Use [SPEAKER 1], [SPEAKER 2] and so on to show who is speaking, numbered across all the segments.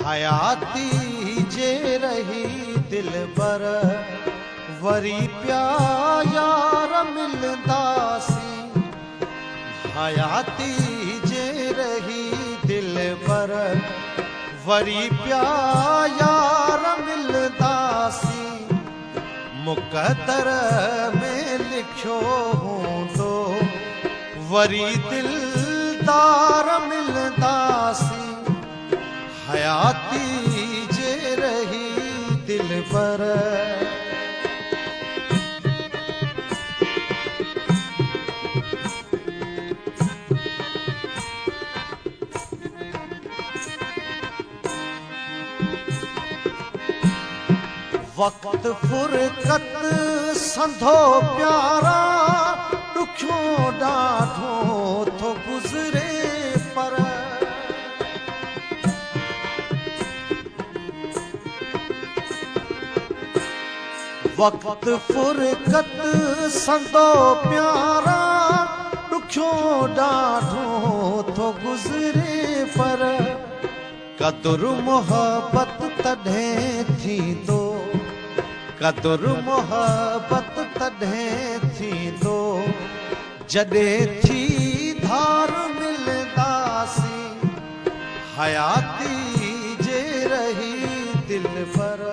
[SPEAKER 1] हयाती जे रही दिल बर वरी प्या यार मिलंदासी। हयाती जे रही दिल बर वरी प्या यार मिलंदासी। मुक़दर में लिखियो हूंदो वरी दिलदार मिलंदासी। हयाती जे रही दिल बर वक्त फुरकत संधो प्यारा दुखियो ॾाढो थो गुज़रे पर वक्त फुरकत संधो प्यारा दुखियो ॾाढो थो गुज़रे पर कदुर मोहब्बत तॾहिं थींदो। कदुर मोहब्बत तॾहिं थींदो जॾहिं थी धार मिलंदासी। हयाती जे रही दिल पर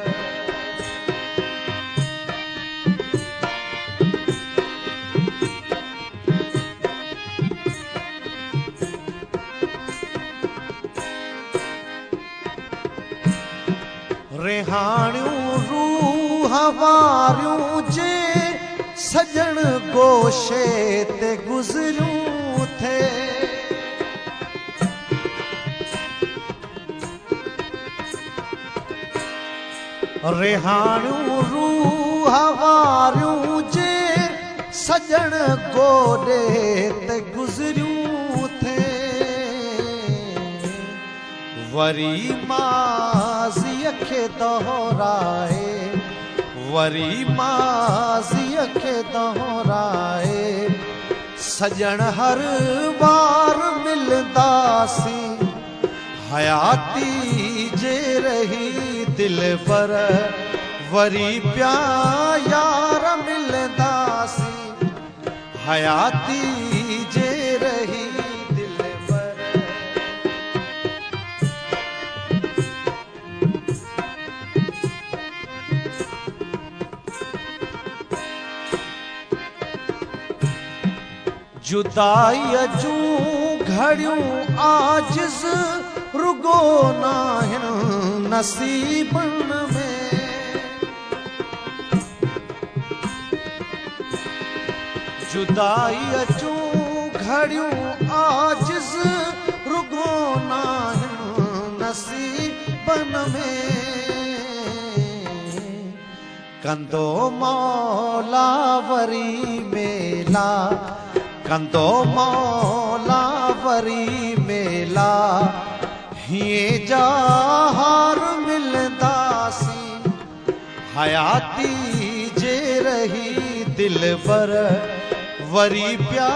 [SPEAKER 1] रिहाणियूं रूह वारियूं जे सजण गोशे ते गुज़रियूं थे। रिहाणियूं रूह वारियूं जे सजण गोॾे ते गुज़रियूं थे। वरी माज़ीअ खे दोहराए वरी माज़ीअ खे दोहराए सजण हर बार मिलंदासी। हयाती जे रही दिल पर वरी प्या यार मिलंदासी। हयाती जे रही जुदाई जूं घड़ियूं आजिज़ रुगो नाहिन नसीबन में। जुदाई जूं घड़ियूं आजिज़ रुगो नाहिन नसीबन में। कंदो मौला वरी मेला कंदो मौला वरी मेला हीअं जा हार मिलंदासी। हयाती जे रही दिल पर वरी प्या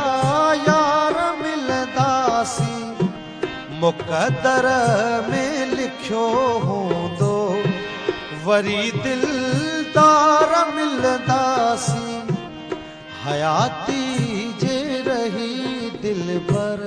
[SPEAKER 1] यार मिलंदासी। मुक़दर में लिखियो हूंदो वरी दिलदार मिलंदासी। हयाती जे रही दिल पर